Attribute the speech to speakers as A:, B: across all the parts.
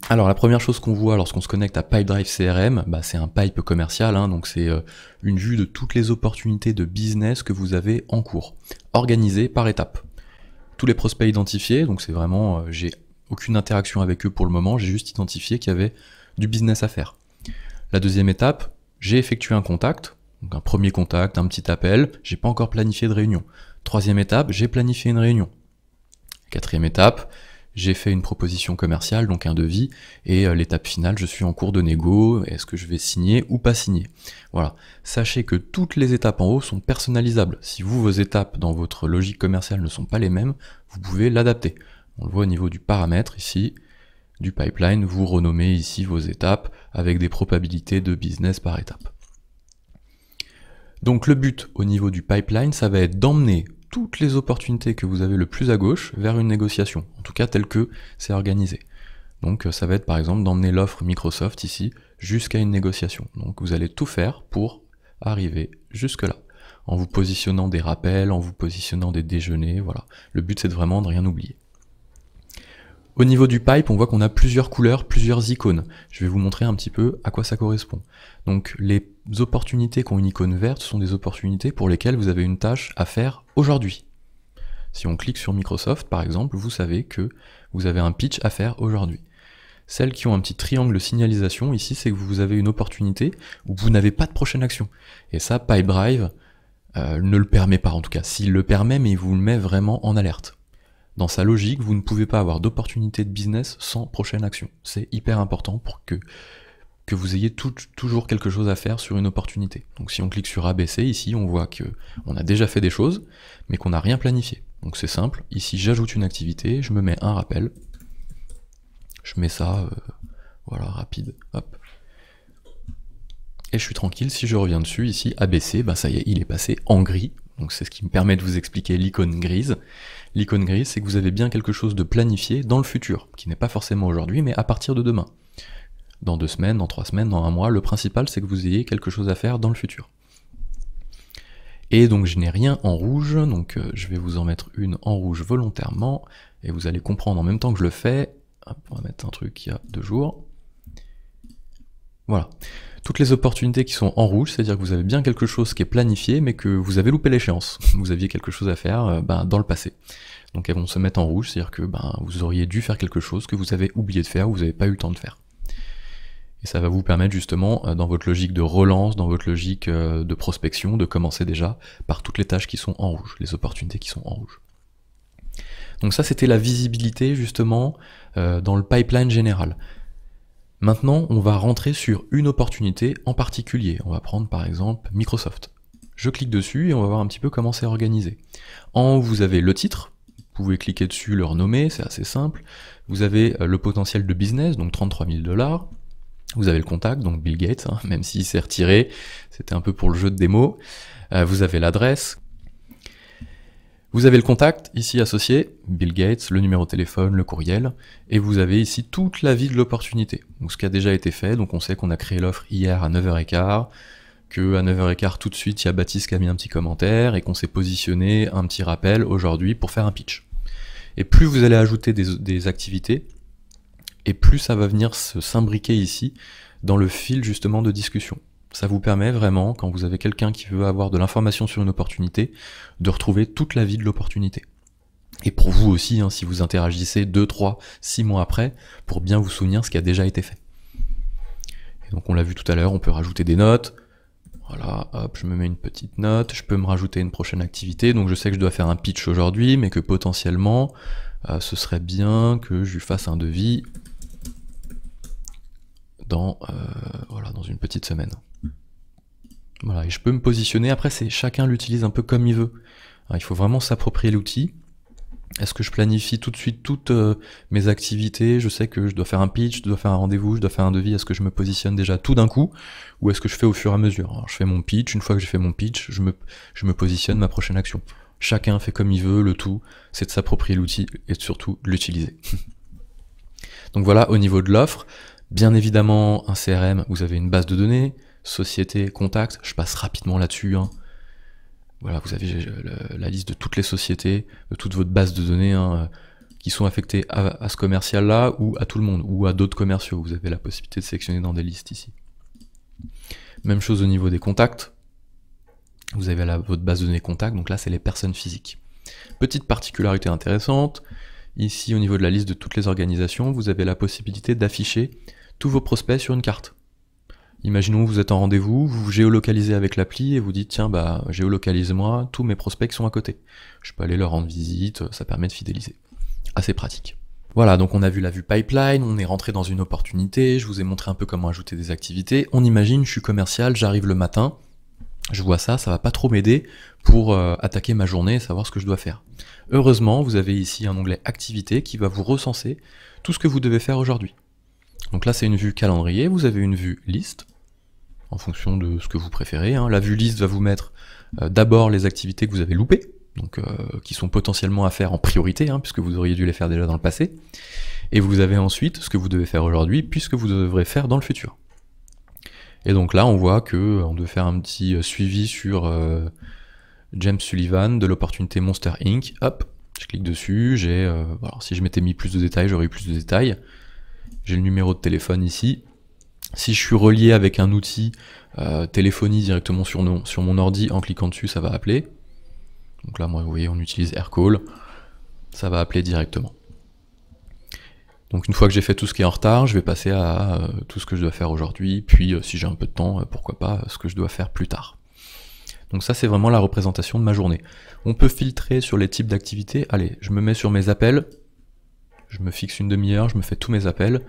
A: Alors la première chose qu'on voit lorsqu'on se connecte à Pipedrive CRM, c'est un pipe commercial, donc c'est une vue de toutes les opportunités de business que vous avez en cours, organisées par étapes. Tous les prospects identifiés, donc c'est vraiment, j'ai aucune interaction avec eux pour le moment, j'ai juste identifié qu'il y avait du business à faire. La deuxième étape, j'ai effectué un contact, donc un premier contact, un petit appel, j'ai pas encore planifié de réunion. Troisième étape, j'ai planifié une réunion. Quatrième étape, j'ai fait une proposition commerciale, donc un devis, et l'étape finale, je suis en cours de négo, est-ce que je vais signer ou pas signer. Voilà. Sachez que toutes les étapes en haut sont personnalisables. Si vos étapes dans votre logique commerciale ne sont pas les mêmes, vous pouvez l'adapter. On le voit au niveau du paramètre ici, du pipeline, vous renommez ici vos étapes avec des probabilités de business par étape. Donc le but au niveau du pipeline, ça va être d'emmener toutes les opportunités que vous avez le plus à gauche vers une négociation, en tout cas tel que c'est organisé. Donc ça va être par exemple d'emmener l'offre Microsoft ici jusqu'à une négociation. Donc vous allez tout faire pour arriver jusque là, en vous positionnant des rappels, en vous positionnant des déjeuners, voilà. Le but c'est vraiment de rien oublier. Au niveau du pipe, on voit qu'on a plusieurs couleurs, plusieurs icônes. Je vais vous montrer un petit peu à quoi ça correspond. Donc les opportunités qui ont une icône verte sont des opportunités pour lesquelles vous avez une tâche à faire aujourd'hui. Si on clique sur Microsoft, par exemple, vous savez que vous avez un pitch à faire aujourd'hui. Celles qui ont un petit triangle de signalisation, ici, c'est que vous avez une opportunité où vous n'avez pas de prochaine action. Et ça, Pipedrive ne le permet pas, en tout cas. S'il le permet, mais il vous le met vraiment en alerte. Dans sa logique, vous ne pouvez pas avoir d'opportunité de business sans prochaine action. C'est hyper important pour que vous ayez toujours quelque chose à faire sur une opportunité. Donc si on clique sur ABC, ici, on voit qu'on a déjà fait des choses, mais qu'on n'a rien planifié. Donc c'est simple, ici j'ajoute une activité, je me mets un rappel, je mets ça, voilà, rapide, hop. Et je suis tranquille, si je reviens dessus, ici, ABC, ça y est, il est passé en gris. Donc c'est ce qui me permet de vous expliquer l'icône grise. L'icône grise, c'est que vous avez bien quelque chose de planifié dans le futur, qui n'est pas forcément aujourd'hui, mais à partir de demain. Dans 2 semaines, dans 3 semaines, dans un mois, le principal c'est que vous ayez quelque chose à faire dans le futur. Et donc je n'ai rien en rouge, donc je vais vous en mettre une en rouge volontairement, et vous allez comprendre en même temps que je le fais. Hop, on va mettre un truc qui a 2 jours. Voilà. Toutes les opportunités qui sont en rouge, c'est-à-dire que vous avez bien quelque chose qui est planifié, mais que vous avez loupé l'échéance. Vous aviez quelque chose à faire dans le passé. Donc elles vont se mettre en rouge, c'est-à-dire que vous auriez dû faire quelque chose que vous avez oublié de faire ou vous n'avez pas eu le temps de faire. Et ça va vous permettre justement, dans votre logique de relance, dans votre logique de prospection, de commencer déjà par toutes les tâches qui sont en rouge, les opportunités qui sont en rouge. Donc ça, c'était la visibilité justement dans le pipeline général. Maintenant, on va rentrer sur une opportunité en particulier. On va prendre par exemple Microsoft. Je clique dessus et on va voir un petit peu comment c'est organisé. En haut, vous avez le titre. Vous pouvez cliquer dessus, le renommer, c'est assez simple. Vous avez le potentiel de business, donc 33 000 $. Vous avez le contact, donc Bill Gates, même s'il s'est retiré, c'était un peu pour le jeu de démo. Vous avez l'adresse. Vous avez le contact, ici associé, Bill Gates, le numéro de téléphone, le courriel, et vous avez ici toute la vie de l'opportunité. Donc ce qui a déjà été fait, donc on sait qu'on a créé l'offre hier à 9h15, qu'à 9h15 tout de suite, il y a Baptiste qui a mis un petit commentaire, et qu'on s'est positionné un petit rappel aujourd'hui pour faire un pitch. Et plus vous allez ajouter des activités, et plus ça va venir s'imbriquer ici dans le fil justement de discussion. Ça vous permet vraiment, quand vous avez quelqu'un qui veut avoir de l'information sur une opportunité, de retrouver toute la vie de l'opportunité. Et pour vous aussi, si vous interagissez 2, 3, 6 mois après, pour bien vous souvenir ce qui a déjà été fait. Et donc on l'a vu tout à l'heure, on peut rajouter des notes. Voilà, hop, je me mets une petite note, je peux me rajouter une prochaine activité, donc je sais que je dois faire un pitch aujourd'hui, mais que potentiellement, ce serait bien que je lui fasse un devis dans une petite semaine. Voilà, et je peux me positionner, après chacun l'utilise un peu comme il veut. Alors, il faut vraiment s'approprier l'outil. Est-ce que je planifie tout de suite toutes mes activités? Je sais que je dois faire un pitch, je dois faire un rendez-vous, je dois faire un devis. Est-ce que je me positionne déjà tout d'un coup? Ou est-ce que je fais au fur et à mesure? Alors, je fais mon pitch, une fois que j'ai fait mon pitch, je me positionne ma prochaine action. Chacun fait comme il veut, le tout, c'est de s'approprier l'outil et surtout de l'utiliser. Donc voilà, au niveau de l'offre, bien évidemment, un CRM, vous avez une base de données, société, contact, je passe rapidement là-dessus. Voilà, vous avez la liste de toutes les sociétés, de toute votre base de données qui sont affectés à ce commercial-là ou à tout le monde, ou à d'autres commerciaux. Vous avez la possibilité de sélectionner dans des listes ici. Même chose au niveau des contacts. Vous avez votre base de données contacts, donc là c'est les personnes physiques. Petite particularité intéressante, ici au niveau de la liste de toutes les organisations, vous avez la possibilité d'afficher tous vos prospects sur une carte. Imaginons que vous êtes en rendez-vous, vous vous géolocalisez avec l'appli et vous dites tiens bah géolocalise-moi tous mes prospects qui sont à côté. Je peux aller leur rendre visite, ça permet de fidéliser. Assez pratique. Voilà, donc on a vu la vue pipeline, on est rentré dans une opportunité, je vous ai montré un peu comment ajouter des activités. On imagine, je suis commercial, j'arrive le matin, je vois ça va pas trop m'aider pour attaquer ma journée et savoir ce que je dois faire. Heureusement, vous avez ici un onglet activités qui va vous recenser tout ce que vous devez faire aujourd'hui. Donc là c'est une vue calendrier, vous avez une vue liste, en fonction de ce que vous préférez. La vue liste va vous mettre d'abord les activités que vous avez loupées, donc qui sont potentiellement à faire en priorité, puisque vous auriez dû les faire déjà dans le passé. Et vous avez ensuite ce que vous devez faire aujourd'hui, puisque vous devrez faire dans le futur. Et donc là, on voit que on doit faire un petit suivi sur James Sullivan de l'opportunité Monster Inc. Hop, je clique dessus, j'ai alors si je m'étais mis plus de détails, j'aurais eu plus de détails. J'ai le numéro de téléphone ici. Si je suis relié avec un outil téléphonie directement sur mon ordi, en cliquant dessus, ça va appeler. Donc là, moi, vous voyez, on utilise AirCall. Ça va appeler directement. Donc une fois que j'ai fait tout ce qui est en retard, je vais passer à tout ce que je dois faire aujourd'hui, puis si j'ai un peu de temps, pourquoi pas ce que je dois faire plus tard. Donc ça, c'est vraiment la représentation de ma journée. On peut filtrer sur les types d'activités. Allez, je me mets sur mes appels, je me fixe une demi-heure, je me fais tous mes appels.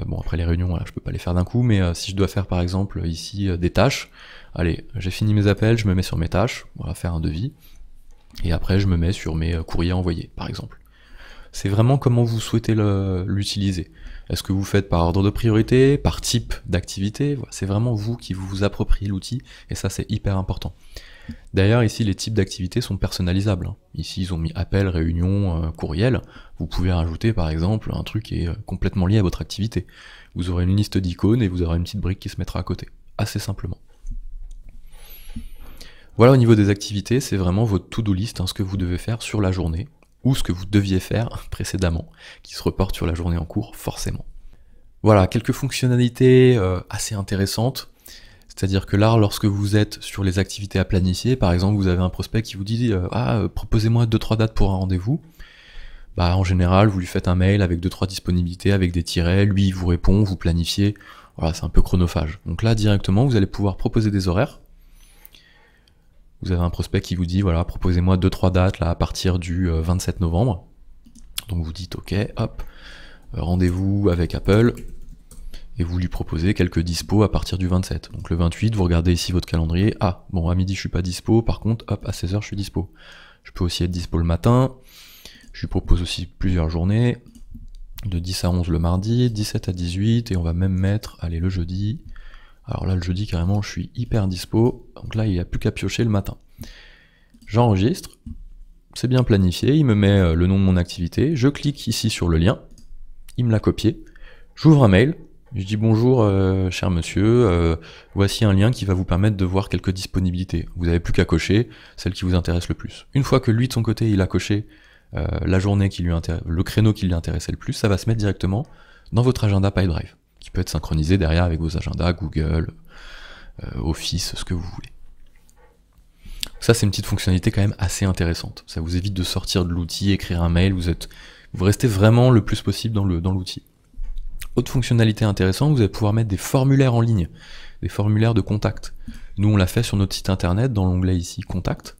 A: Bon, après les réunions, voilà, je peux pas les faire d'un coup, mais si je dois faire par exemple ici des tâches, allez, j'ai fini mes appels, je me mets sur mes tâches, on va faire un devis, et après je me mets sur mes courriers envoyés, par exemple. C'est vraiment comment vous souhaitez l'utiliser. Est-ce que vous faites par ordre de priorité, par type d'activité? Voilà, c'est vraiment vous qui vous appropriez l'outil, et ça c'est hyper important. D'ailleurs, ici, les types d'activités sont personnalisables. Ici, ils ont mis appel, réunion, courriel. Vous pouvez rajouter, par exemple, un truc qui est complètement lié à votre activité. Vous aurez une liste d'icônes et vous aurez une petite brique qui se mettra à côté. Assez simplement. Voilà, au niveau des activités, c'est vraiment votre to-do list, ce que vous devez faire sur la journée, ou ce que vous deviez faire précédemment, qui se reporte sur la journée en cours, forcément. Voilà, quelques fonctionnalités assez intéressantes. C'est-à-dire que là, lorsque vous êtes sur les activités à planifier, par exemple, vous avez un prospect qui vous dit proposez-moi 2-3 dates pour un rendez-vous. Bah, en général, vous lui faites un mail avec 2-3 disponibilités, avec des tirets, lui il vous répond, vous planifiez. Voilà, c'est un peu chronophage. Donc là, directement, vous allez pouvoir proposer des horaires. Vous avez un prospect qui vous dit voilà, proposez-moi 2-3 dates là à partir du 27 novembre. Donc vous dites ok, hop, rendez-vous avec Apple. Et vous lui proposez quelques dispos à partir du 27. Donc le 28, vous regardez ici votre calendrier. Ah, bon, à midi je suis pas dispo, par contre, hop, à 16h je suis dispo. Je peux aussi être dispo le matin. Je lui propose aussi plusieurs journées. De 10 à 11 le mardi, 17 à 18, et on va même mettre, allez, le jeudi. Alors là, le jeudi, carrément, je suis hyper dispo. Donc là, il n'y a plus qu'à piocher le matin. J'enregistre. C'est bien planifié. Il me met le nom de mon activité. Je clique ici sur le lien. Il me l'a copié. J'ouvre un mail. Je dis bonjour cher monsieur, voici un lien qui va vous permettre de voir quelques disponibilités. Vous n'avez plus qu'à cocher celle qui vous intéresse le plus. Une fois que lui de son côté il a coché la journée qui lui le créneau qui lui intéressait le plus, ça va se mettre directement dans votre agenda Pipedrive, qui peut être synchronisé derrière avec vos agendas Google, Office, ce que vous voulez. Ça c'est une petite fonctionnalité quand même assez intéressante. Ça vous évite de sortir de l'outil, écrire un mail, vous restez vraiment le plus possible dans l'outil. Autre fonctionnalité intéressante, vous allez pouvoir mettre des formulaires en ligne, des formulaires de contact. Nous, on l'a fait sur notre site internet, dans l'onglet ici, Contact.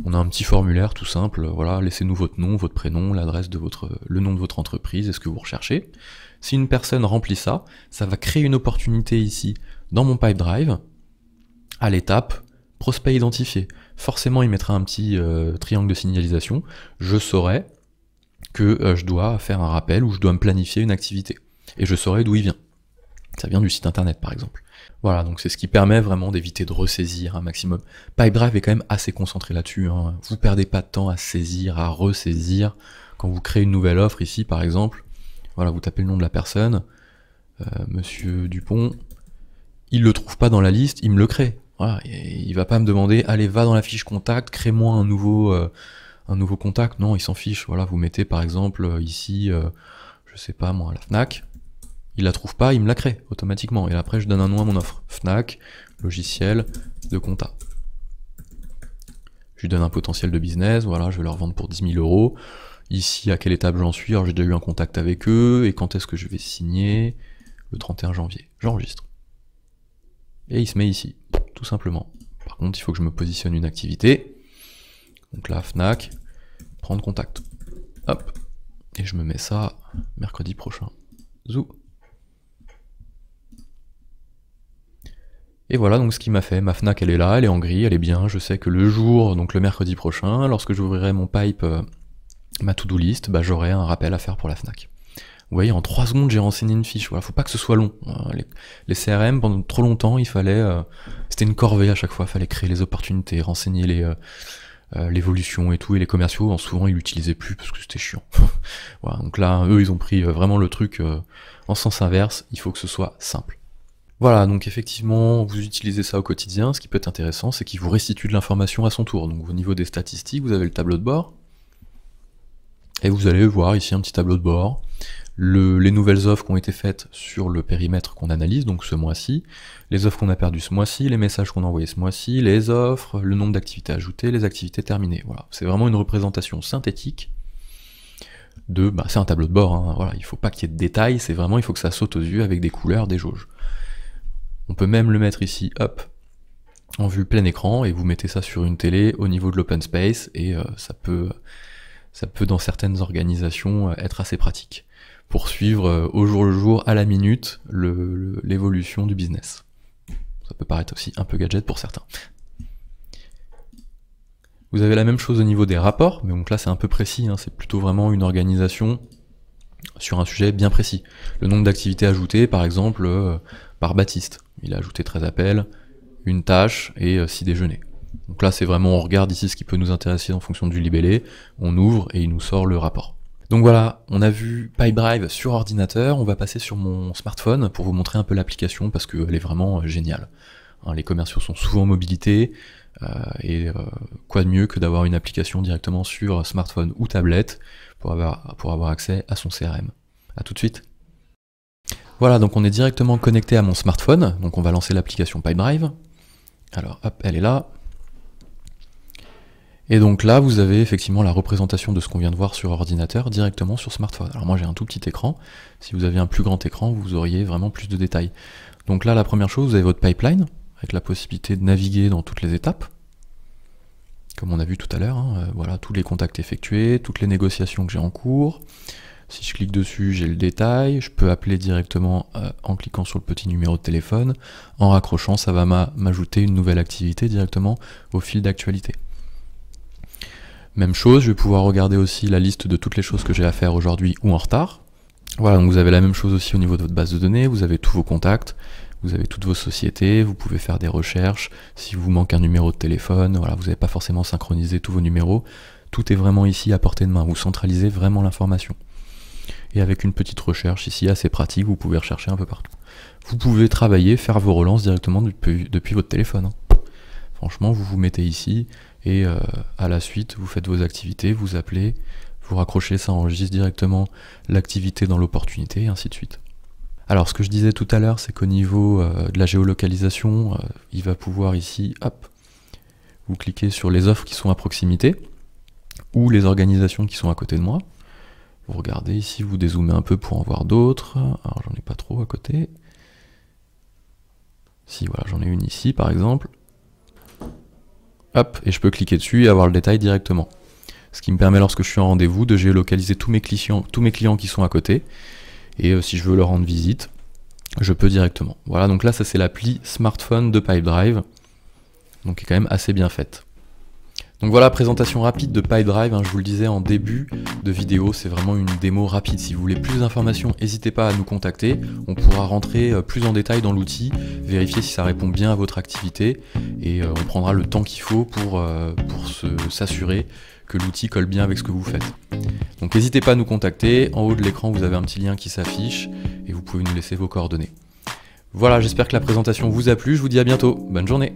A: On a un petit formulaire tout simple, voilà, laissez-nous votre nom, votre prénom, l'adresse de le nom de votre entreprise et ce que vous recherchez. Si une personne remplit ça, ça va créer une opportunité ici, dans mon Pipedrive, à l'étape prospect identifié. Forcément, il mettra un petit triangle de signalisation. Je saurai que je dois faire un rappel ou je dois me planifier une activité. Et je saurai d'où il vient. Ça vient du site internet par exemple. Voilà, donc c'est ce qui permet vraiment d'éviter de ressaisir un maximum. Pipedrive est quand même assez concentré là-dessus. Vous perdez pas de temps à saisir, à ressaisir. Quand vous créez une nouvelle offre ici par exemple, voilà, vous tapez le nom de la personne, Monsieur Dupont, il le trouve pas dans la liste, il me le crée. Voilà, et il va pas me demander, allez va dans la fiche contact, crée-moi un nouveau un nouveau contact, non, il s'en fiche. Voilà, vous mettez par exemple ici, je sais pas moi, la Fnac, il la trouve pas, il me la crée automatiquement. Et après, je donne un nom à mon offre. Fnac, logiciel de compta. Je lui donne un potentiel de business, voilà, je vais leur vendre pour 10 000 euros. Ici, à quelle étape j'en suis? Alors, j'ai déjà eu un contact avec eux, et quand est-ce que je vais signer? Le 31 janvier. J'enregistre. Et il se met ici, tout simplement. Par contre, il faut que je me positionne une activité. Donc là, Fnac, prendre contact. Hop. Et je me mets ça mercredi prochain. Zou. Et voilà donc ce qu'il m'a fait. Ma Fnac, elle est là, elle est en gris, elle est bien. Je sais que le jour, donc le mercredi prochain, lorsque j'ouvrirai mon pipe, ma to-do list, bah, j'aurai un rappel à faire pour la Fnac. Vous voyez, en 3 secondes, j'ai renseigné une fiche. Voilà, faut pas que ce soit long. Les CRM, pendant trop longtemps, il fallait... c'était une corvée à chaque fois. Il fallait créer les opportunités, renseigner l'évolution et tout. Et les commerciaux, souvent, ils l'utilisaient plus parce que c'était chiant. Voilà, donc là, eux, ils ont pris vraiment le truc en sens inverse. Il faut que ce soit simple. Voilà, donc effectivement, vous utilisez ça au quotidien. Ce qui peut être intéressant, c'est qu'il vous restitue de l'information à son tour. Donc au niveau des statistiques, vous avez le tableau de bord. Et vous allez voir ici un petit tableau de bord. Les nouvelles offres qui ont été faites sur le périmètre qu'on analyse, donc ce mois-ci, les offres qu'on a perdues ce mois-ci, les messages qu'on a envoyés ce mois-ci, les offres, le nombre d'activités ajoutées, les activités terminées. Voilà, c'est vraiment une représentation synthétique de... Bah, c'est un tableau de bord, hein, voilà, il ne faut pas qu'il y ait de détails, c'est vraiment, il faut que ça saute aux yeux avec des couleurs, des jauges. On peut même le mettre ici, hop, en vue plein écran, et vous mettez ça sur une télé au niveau de l'open space, et ça peut dans certaines organisations être assez pratique pour suivre au jour le jour, à la minute, l'évolution du business. Ça peut paraître aussi un peu gadget pour certains. Vous avez la même chose au niveau des rapports, mais donc là c'est un peu précis, hein, c'est plutôt vraiment une organisation sur un sujet bien précis. Le nombre d'activités ajoutées, par exemple, par Baptiste. Il a ajouté 13 appels, une tâche et 6 déjeuners. Donc là c'est vraiment, on regarde ici ce qui peut nous intéresser en fonction du libellé, on ouvre et il nous sort le rapport. Donc voilà, on a vu Pipedrive sur ordinateur, on va passer sur mon smartphone pour vous montrer un peu l'application parce qu'elle est vraiment géniale. Hein, les commerciaux sont souvent en mobilité, et quoi de mieux que d'avoir une application directement sur smartphone ou tablette pour avoir accès à son CRM. A tout de suite. Voilà, donc on est directement connecté à mon smartphone, donc on va lancer l'application Pipedrive. Alors hop, elle est là. Et donc là, vous avez effectivement la représentation de ce qu'on vient de voir sur ordinateur directement sur smartphone. Alors moi j'ai un tout petit écran, si vous aviez un plus grand écran, vous auriez vraiment plus de détails. Donc là, la première chose, vous avez votre pipeline, avec la possibilité de naviguer dans toutes les étapes, comme on a vu tout à l'heure, hein, voilà, tous les contacts effectués, toutes les négociations que j'ai en cours. Si je clique dessus, j'ai le détail, je peux appeler directement en cliquant sur le petit numéro de téléphone, en raccrochant, ça va m'ajouter une nouvelle activité directement au fil d'actualité. Même chose, je vais pouvoir regarder aussi la liste de toutes les choses que j'ai à faire aujourd'hui ou en retard. Voilà, donc vous avez la même chose aussi au niveau de votre base de données, vous avez tous vos contacts, vous avez toutes vos sociétés, vous pouvez faire des recherches, si vous manque un numéro de téléphone, voilà, vous n'avez pas forcément synchronisé tous vos numéros, tout est vraiment ici à portée de main, vous centralisez vraiment l'information. Et avec une petite recherche ici assez pratique, vous pouvez rechercher un peu partout. Vous pouvez travailler, faire vos relances directement depuis votre téléphone. Franchement, vous vous mettez ici, et à la suite, vous faites vos activités, vous appelez, vous raccrochez, ça enregistre directement l'activité dans l'opportunité, et ainsi de suite. Alors ce que je disais tout à l'heure, c'est qu'au niveau de la géolocalisation, il va pouvoir ici, hop, vous cliquez sur les offres qui sont à proximité, ou les organisations qui sont à côté de moi. Vous regardez ici, vous dézoomez un peu pour en voir d'autres. Alors j'en ai pas trop à côté. Si, voilà, j'en ai une ici par exemple. Hop, et je peux cliquer dessus et avoir le détail directement. Ce qui me permet, lorsque je suis en rendez-vous, de géolocaliser tous mes clients qui sont à côté. Et si je veux leur rendre visite, je peux directement. Voilà, donc là, ça c'est l'appli smartphone de Pipedrive. Donc qui est quand même assez bien faite. Donc voilà, présentation rapide de Pipedrive, hein, je vous le disais en début de vidéo, c'est vraiment une démo rapide. Si vous voulez plus d'informations, n'hésitez pas à nous contacter, on pourra rentrer plus en détail dans l'outil, vérifier si ça répond bien à votre activité, et on prendra le temps qu'il faut pour s'assurer que l'outil colle bien avec ce que vous faites. Donc n'hésitez pas à nous contacter, en haut de l'écran vous avez un petit lien qui s'affiche, et vous pouvez nous laisser vos coordonnées. Voilà, j'espère que la présentation vous a plu, je vous dis à bientôt, bonne journée.